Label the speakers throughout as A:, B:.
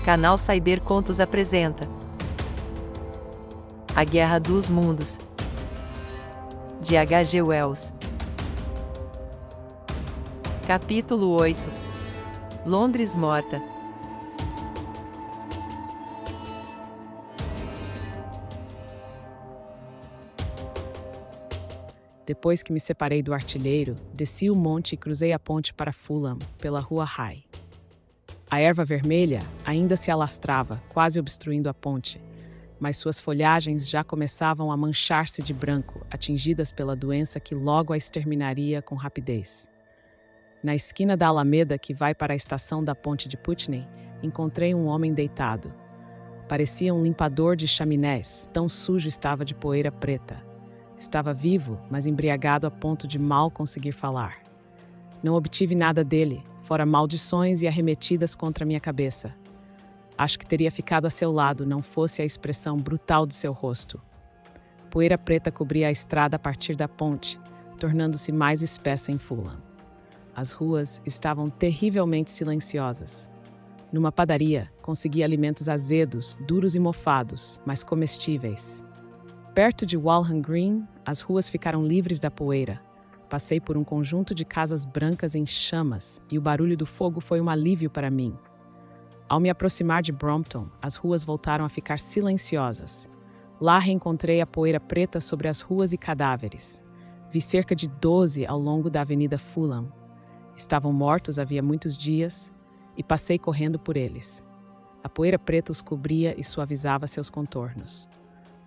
A: Canal Cyber Contos apresenta A Guerra dos Mundos, de H.G. Wells. Capítulo 8. Londres morta.
B: Depois que me separei do artilheiro, desci o monte e cruzei a ponte para Fulham, pela rua High. A erva vermelha ainda se alastrava, quase obstruindo a ponte, mas suas folhagens já começavam a manchar-se de branco, atingidas pela doença que logo a exterminaria com rapidez. Na esquina da alameda que vai para a estação da ponte de Putney, encontrei um homem deitado. Parecia um limpador de chaminés, tão sujo estava de poeira preta. Estava vivo, mas embriagado a ponto de mal conseguir falar. Não obtive nada dele, fora maldições e arremetidas contra minha cabeça. Acho que teria ficado a seu lado, não fosse a expressão brutal de seu rosto. Poeira preta cobria a estrada a partir da ponte, tornando-se mais espessa em Fulham. As ruas estavam terrivelmente silenciosas. Numa padaria, consegui alimentos azedos, duros e mofados, mas comestíveis. Perto de Walham Green, as ruas ficaram livres da poeira. Passei por um conjunto de casas brancas em chamas e o barulho do fogo foi um alívio para mim. Ao me aproximar de Brompton, as ruas voltaram a ficar silenciosas. Lá reencontrei a poeira preta sobre as ruas e cadáveres. Vi cerca de 12 ao longo da Avenida Fulham. Estavam mortos havia muitos dias e passei correndo por eles. A poeira preta os cobria e suavizava seus contornos.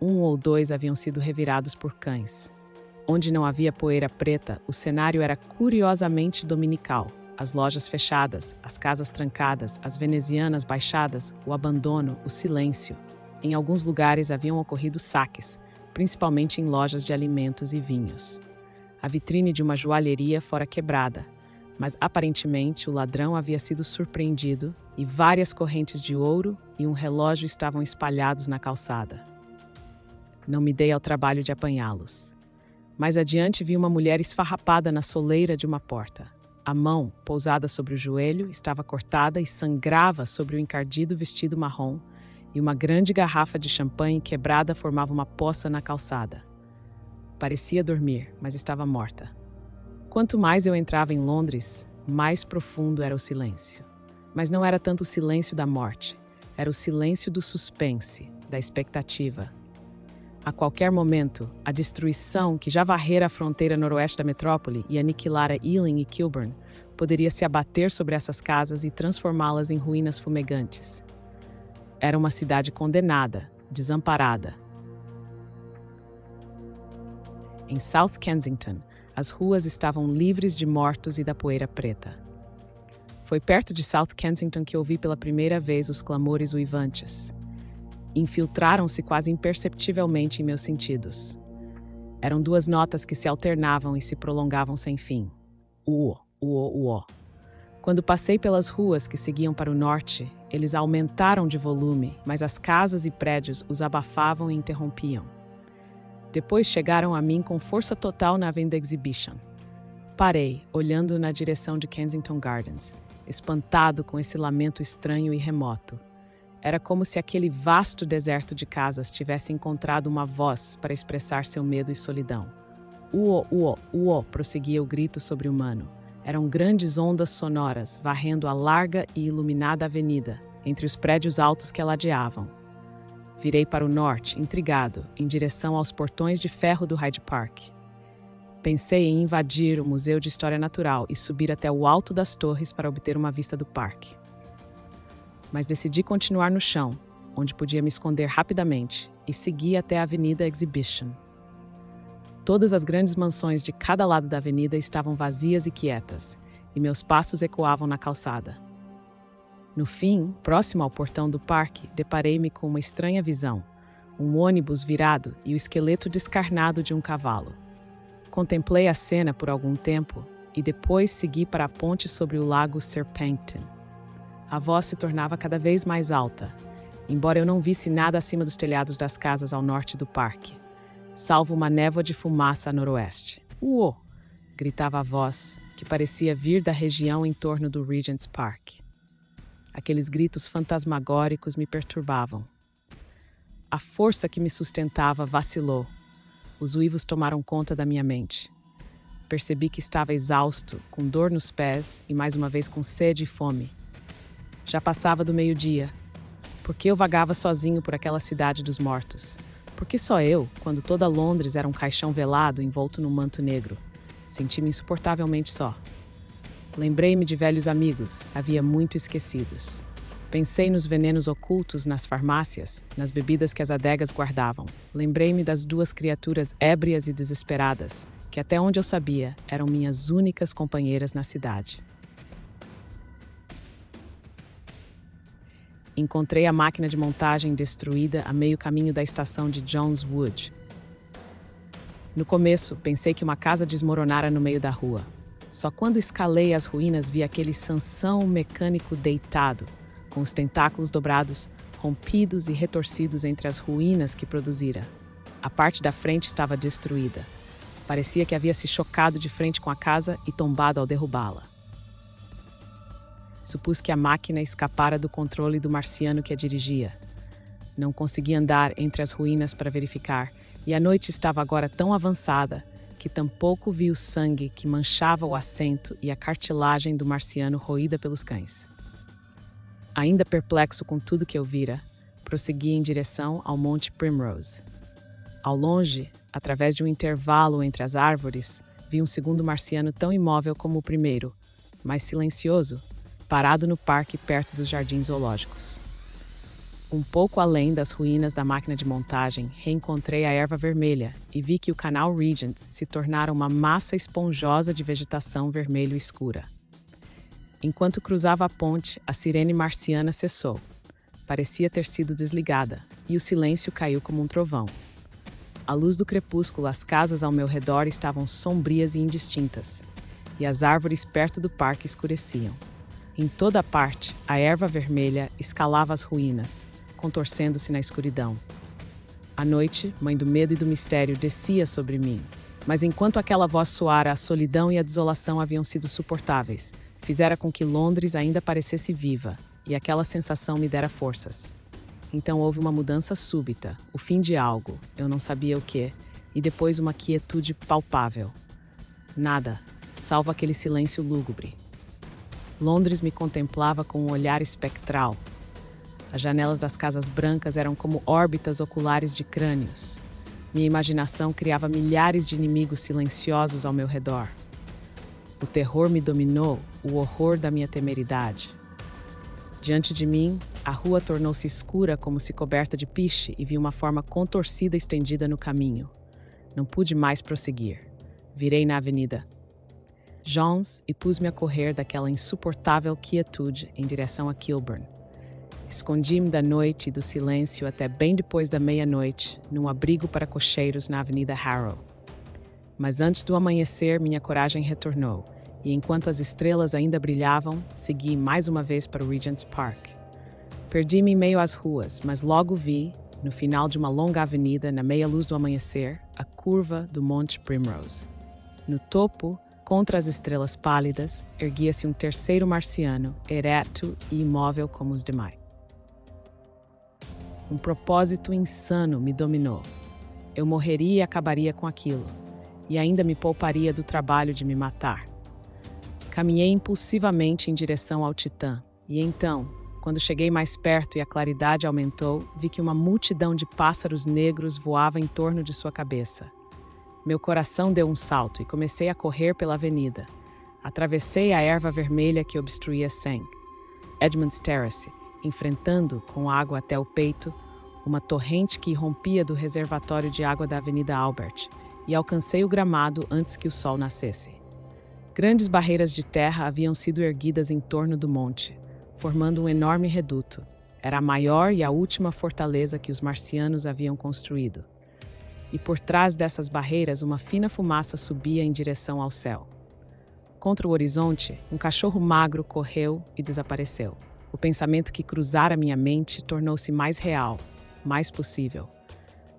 B: Um ou dois haviam sido revirados por cães. Onde não havia poeira preta, o cenário era curiosamente dominical. As lojas fechadas, as casas trancadas, as venezianas baixadas, o abandono, o silêncio. Em alguns lugares haviam ocorrido saques, principalmente em lojas de alimentos e vinhos. A vitrine de uma joalheria fora quebrada, mas aparentemente o ladrão havia sido surpreendido e várias correntes de ouro e um relógio estavam espalhados na calçada. Não me dei ao trabalho de apanhá-los. Mais adiante vi uma mulher esfarrapada na soleira de uma porta. A mão, pousada sobre o joelho, estava cortada e sangrava sobre o encardido vestido marrom, e uma grande garrafa de champanhe quebrada formava uma poça na calçada. Parecia dormir, mas estava morta. Quanto mais eu entrava em Londres, mais profundo era o silêncio. Mas não era tanto o silêncio da morte, era o silêncio do suspense, da expectativa. A qualquer momento, a destruição que já varrera a fronteira noroeste da metrópole e aniquilara Ealing e Kilburn poderia se abater sobre essas casas e transformá-las em ruínas fumegantes. Era uma cidade condenada, desamparada. Em South Kensington, as ruas estavam livres de mortos e da poeira preta. Foi perto de South Kensington que ouvi pela primeira vez os clamores uivantes. Infiltraram-se quase imperceptivelmente em meus sentidos. Eram duas notas que se alternavam e se prolongavam sem fim. Uó, uó, uó. Quando passei pelas ruas que seguiam para o norte, eles aumentaram de volume, mas as casas e prédios os abafavam e interrompiam. Depois chegaram a mim com força total na Avenida Exhibition. Parei, olhando na direção de Kensington Gardens, espantado com esse lamento estranho e remoto. Era como se aquele vasto deserto de casas tivesse encontrado uma voz para expressar seu medo e solidão. Uó, uó, uó, prosseguia o grito sobre-humano. Eram grandes ondas sonoras, varrendo a larga e iluminada avenida, entre os prédios altos que a ladeavam. Virei para o norte, intrigado, em direção aos portões de ferro do Hyde Park. Pensei em invadir o Museu de História Natural e subir até o alto das torres para obter uma vista do parque. Mas decidi continuar no chão, onde podia me esconder rapidamente, e segui até a Avenida Exhibition. Todas as grandes mansões de cada lado da avenida estavam vazias e quietas, e meus passos ecoavam na calçada. No fim, próximo ao portão do parque, deparei-me com uma estranha visão, um ônibus virado e o esqueleto descarnado de um cavalo. Contemplei a cena por algum tempo, e depois segui para a ponte sobre o lago Serpentine. A voz se tornava cada vez mais alta, embora eu não visse nada acima dos telhados das casas ao norte do parque, salvo uma névoa de fumaça a noroeste. Uó! Gritava a voz, que parecia vir da região em torno do Regent's Park. Aqueles gritos fantasmagóricos me perturbavam. A força que me sustentava vacilou. Os uivos tomaram conta da minha mente. Percebi que estava exausto, com dor nos pés e mais uma vez com sede e fome. Já passava do meio-dia. Por que eu vagava sozinho por aquela cidade dos mortos? Por que só eu, quando toda Londres era um caixão velado envolto num manto negro? Senti-me insuportavelmente só. Lembrei-me de velhos amigos, havia muito esquecidos. Pensei nos venenos ocultos nas farmácias, nas bebidas que as adegas guardavam. Lembrei-me das duas criaturas ébrias e desesperadas, que até onde eu sabia, eram minhas únicas companheiras na cidade. Encontrei a máquina de montagem destruída a meio caminho da estação de John's Wood. No começo, pensei que uma casa desmoronara no meio da rua. Só quando escalei as ruínas vi aquele Sansão mecânico deitado, com os tentáculos dobrados, rompidos e retorcidos entre as ruínas que produzira. A parte da frente estava destruída. Parecia que havia se chocado de frente com a casa e tombado ao derrubá-la. Supus que a máquina escapara do controle do marciano que a dirigia. Não consegui andar entre as ruínas para verificar, e a noite estava agora tão avançada que tampouco vi o sangue que manchava o assento e a cartilagem do marciano roída pelos cães. Ainda perplexo com tudo que eu vira, prossegui em direção ao Monte Primrose. Ao longe, através de um intervalo entre as árvores, vi um segundo marciano tão imóvel como o primeiro, mas silencioso, parado no parque perto dos jardins zoológicos. Um pouco além das ruínas da máquina de montagem, reencontrei a erva vermelha e vi que o canal Regents se tornara uma massa esponjosa de vegetação vermelho escura. Enquanto cruzava a ponte, a sirene marciana cessou. Parecia ter sido desligada, e o silêncio caiu como um trovão. À luz do crepúsculo, as casas ao meu redor estavam sombrias e indistintas, e as árvores perto do parque escureciam. Em toda parte, a erva vermelha escalava as ruínas, contorcendo-se na escuridão. A noite, mãe do medo e do mistério, descia sobre mim. Mas enquanto aquela voz soara, a solidão e a desolação haviam sido suportáveis. Fizera com que Londres ainda parecesse viva, e aquela sensação me dera forças. Então houve uma mudança súbita, o fim de algo, eu não sabia o que, e depois uma quietude palpável. Nada, salvo aquele silêncio lúgubre. Londres me contemplava com um olhar espectral. As janelas das casas brancas eram como órbitas oculares de crânios. Minha imaginação criava milhares de inimigos silenciosos ao meu redor. O terror me dominou, o horror da minha temeridade. Diante de mim, a rua tornou-se escura como se coberta de piche e vi uma forma contorcida estendida no caminho. Não pude mais prosseguir. Virei na avenida John's e pus-me a correr daquela insuportável quietude em direção a Kilburn. Escondi-me da noite e do silêncio até bem depois da meia-noite, num abrigo para cocheiros na Avenida Harrow. Mas antes do amanhecer, minha coragem retornou, e enquanto as estrelas ainda brilhavam, segui mais uma vez para o Regent's Park. Perdi-me em meio às ruas, mas logo vi, no final de uma longa avenida, na meia-luz do amanhecer, a curva do Monte Primrose. No topo, contra as estrelas pálidas, erguia-se um terceiro marciano, ereto e imóvel como os demais. Um propósito insano me dominou. Eu morreria e acabaria com aquilo, e ainda me pouparia do trabalho de me matar. Caminhei impulsivamente em direção ao Titã, e então, quando cheguei mais perto e a claridade aumentou, vi que uma multidão de pássaros negros voava em torno de sua cabeça. Meu coração deu um salto e comecei a correr pela avenida. Atravessei a erva vermelha que obstruía St. Edmund's Terrace, enfrentando, com água até o peito, uma torrente que irrompia do reservatório de água da Avenida Albert, e alcancei o gramado antes que o sol nascesse. Grandes barreiras de terra haviam sido erguidas em torno do monte, formando um enorme reduto. Era a maior e a última fortaleza que os marcianos haviam construído. E por trás dessas barreiras uma fina fumaça subia em direção ao céu. Contra o horizonte, um cachorro magro correu e desapareceu. O pensamento que cruzara minha mente tornou-se mais real, mais possível.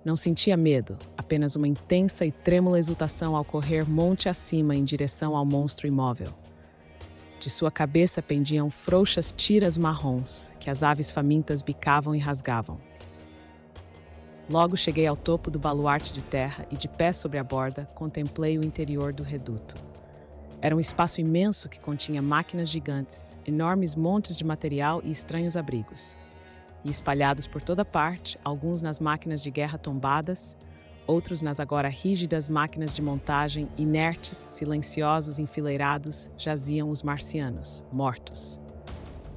B: Não sentia medo, apenas uma intensa e trêmula exultação ao correr monte acima em direção ao monstro imóvel. De sua cabeça pendiam frouxas tiras marrons, que as aves famintas bicavam e rasgavam. Logo cheguei ao topo do baluarte de terra e, de pé sobre a borda, contemplei o interior do reduto. Era um espaço imenso que continha máquinas gigantes, enormes montes de material e estranhos abrigos. E espalhados por toda parte, alguns nas máquinas de guerra tombadas, outros nas agora rígidas máquinas de montagem, inertes, silenciosos, enfileirados, jaziam os marcianos, mortos.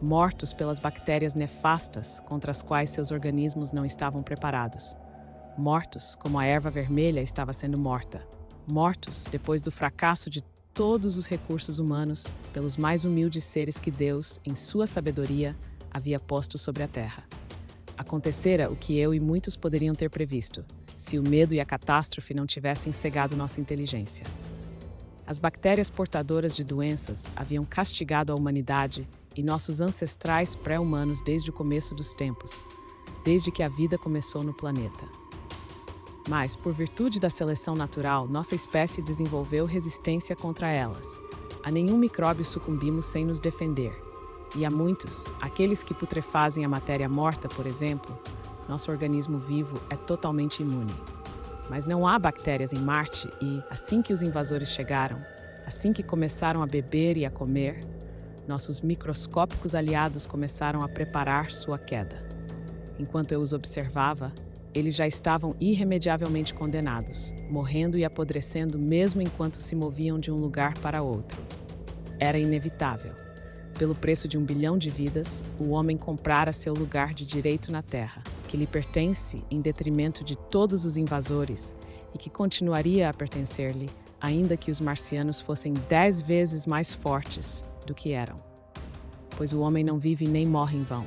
B: Mortos pelas bactérias nefastas contra as quais seus organismos não estavam preparados. Mortos como a erva vermelha estava sendo morta. Mortos depois do fracasso de todos os recursos humanos pelos mais humildes seres que Deus, em sua sabedoria, havia posto sobre a terra. Acontecera o que eu e muitos poderiam ter previsto, se o medo e a catástrofe não tivessem cegado nossa inteligência. As bactérias portadoras de doenças haviam castigado a humanidade e nossos ancestrais pré-humanos desde o começo dos tempos, desde que a vida começou no planeta. Mas, por virtude da seleção natural, nossa espécie desenvolveu resistência contra elas. A nenhum micróbio sucumbimos sem nos defender. E a muitos, aqueles que putrefazem a matéria morta, por exemplo, nosso organismo vivo é totalmente imune. Mas não há bactérias em Marte e, assim que os invasores chegaram, assim que começaram a beber e a comer, nossos microscópicos aliados começaram a preparar sua queda. Enquanto eu os observava, eles já estavam irremediavelmente condenados, morrendo e apodrecendo mesmo enquanto se moviam de um lugar para outro. Era inevitável. Pelo preço de 1 bilhão de vidas, o homem comprara seu lugar de direito na Terra, que lhe pertence em detrimento de todos os invasores e que continuaria a pertencer-lhe, ainda que os marcianos fossem 10 vezes mais fortes do que eram. Pois o homem não vive nem morre em vão.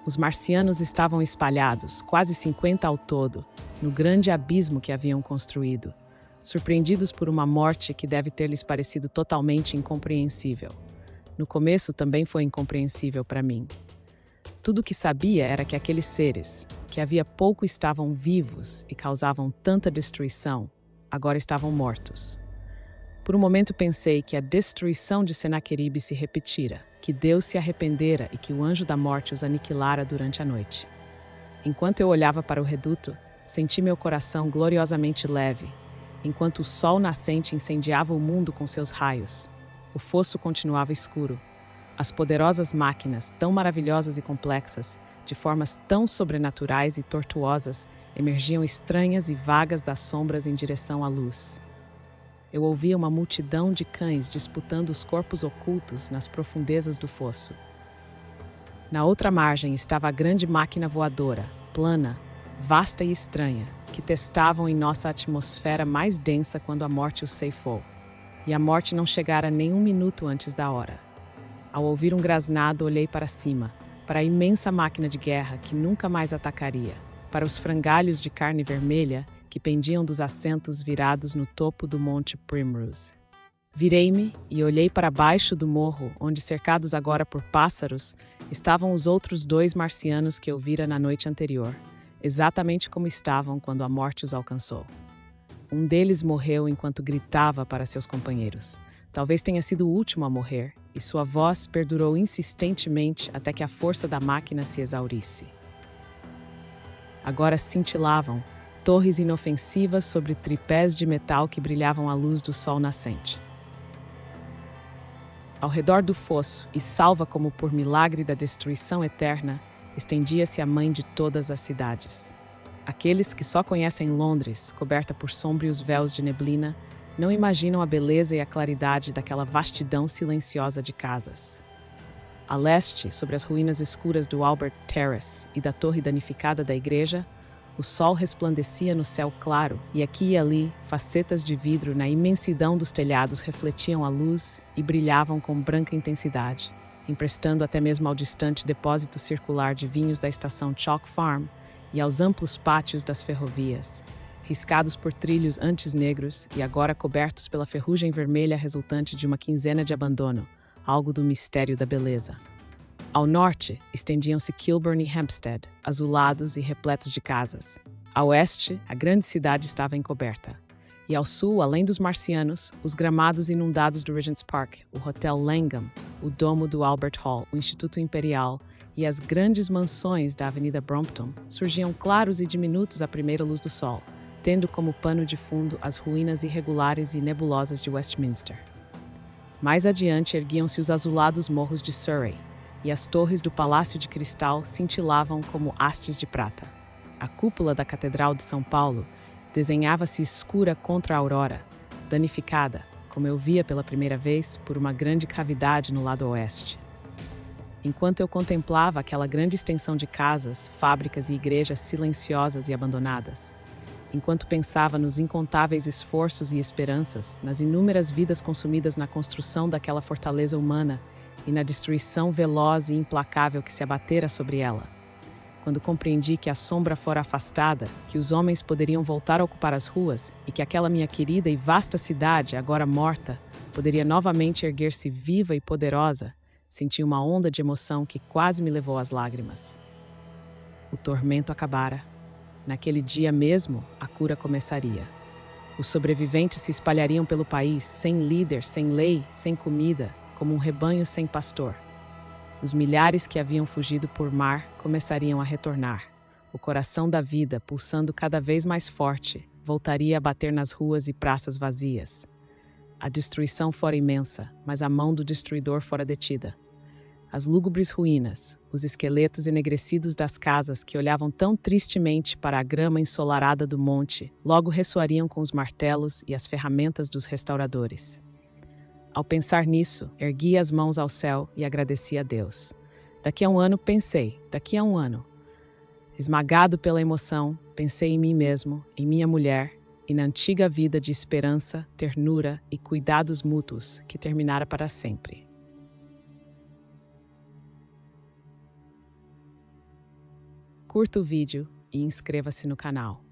B: Os marcianos estavam espalhados, quase 50 ao todo, no grande abismo que haviam construído, surpreendidos por uma morte que deve ter lhes parecido totalmente incompreensível. No começo também foi incompreensível para mim. Tudo o que sabia era que aqueles seres, que havia pouco estavam vivos e causavam tanta destruição, agora estavam mortos. Por um momento pensei que a destruição de Senaqueribe se repetira, que Deus se arrependera e que o anjo da morte os aniquilara durante a noite. Enquanto eu olhava para o reduto, senti meu coração gloriosamente leve, enquanto o sol nascente incendiava o mundo com seus raios. O fosso continuava escuro. As poderosas máquinas, tão maravilhosas e complexas, de formas tão sobrenaturais e tortuosas, emergiam estranhas e vagas das sombras em direção à luz. Eu ouvia uma multidão de cães disputando os corpos ocultos nas profundezas do fosso. Na outra margem estava a grande máquina voadora, plana, vasta e estranha, que testavam em nossa atmosfera mais densa quando a morte os ceifou. E a morte não chegara nem 1 minuto antes da hora. Ao ouvir um grasnado, olhei para cima, para a imensa máquina de guerra que nunca mais atacaria, para os frangalhos de carne vermelha que pendiam dos assentos virados no topo do Monte Primrose. Virei-me e olhei para baixo do morro, onde, cercados agora por pássaros, estavam os outros 2 marcianos que eu vira na noite anterior, exatamente como estavam quando a morte os alcançou. Um deles morreu enquanto gritava para seus companheiros. Talvez tenha sido o último a morrer, e sua voz perdurou insistentemente até que a força da máquina se exaurisse. Agora cintilavam torres inofensivas sobre tripés de metal que brilhavam à luz do sol nascente. Ao redor do fosso, e salva como por milagre da destruição eterna, estendia-se a mãe de todas as cidades. Aqueles que só conhecem Londres, coberta por sômbrios véus de neblina, não imaginam a beleza e a claridade daquela vastidão silenciosa de casas. A leste, sobre as ruínas escuras do Albert Terrace e da torre danificada da igreja, o sol resplandecia no céu claro e aqui e ali, facetas de vidro na imensidão dos telhados refletiam a luz e brilhavam com branca intensidade, emprestando até mesmo ao distante depósito circular de vinhos da estação Chalk Farm e aos amplos pátios das ferrovias, riscados por trilhos antes negros e agora cobertos pela ferrugem vermelha resultante de uma quinzena de abandono, algo do mistério da beleza. Ao norte, estendiam-se Kilburn e Hampstead, azulados e repletos de casas. A oeste, a grande cidade estava encoberta. E ao sul, além dos marcianos, os gramados inundados do Regent's Park, o Hotel Langham, o domo do Albert Hall, o Instituto Imperial e as grandes mansões da Avenida Brompton surgiam claros e diminutos à primeira luz do sol, tendo como pano de fundo as ruínas irregulares e nebulosas de Westminster. Mais adiante erguiam-se os azulados morros de Surrey, e as torres do Palácio de Cristal cintilavam como hastes de prata. A cúpula da Catedral de São Paulo desenhava-se escura contra a aurora, danificada, como eu via pela primeira vez, por uma grande cavidade no lado oeste. Enquanto eu contemplava aquela grande extensão de casas, fábricas e igrejas silenciosas e abandonadas, enquanto pensava nos incontáveis esforços e esperanças, nas inúmeras vidas consumidas na construção daquela fortaleza humana e na destruição veloz e implacável que se abatera sobre ela, quando compreendi que a sombra fora afastada, que os homens poderiam voltar a ocupar as ruas e que aquela minha querida e vasta cidade, agora morta, poderia novamente erguer-se viva e poderosa, senti uma onda de emoção que quase me levou às lágrimas. O tormento acabara. Naquele dia mesmo, a cura começaria. Os sobreviventes se espalhariam pelo país, sem líder, sem lei, sem comida, como um rebanho sem pastor. Os milhares que haviam fugido por mar começariam a retornar. O coração da vida, pulsando cada vez mais forte, voltaria a bater nas ruas e praças vazias. A destruição fora imensa, mas a mão do destruidor fora detida. As lúgubres ruínas, os esqueletos enegrecidos das casas que olhavam tão tristemente para a grama ensolarada do monte, logo ressoariam com os martelos e as ferramentas dos restauradores. Ao pensar nisso, ergui as mãos ao céu e agradeci a Deus. Daqui a um ano, pensei, daqui a um ano. Esmagado pela emoção, pensei em mim mesmo, em minha mulher e na antiga vida de esperança, ternura e cuidados mútuos que terminara para sempre. Curta o vídeo e inscreva-se no canal.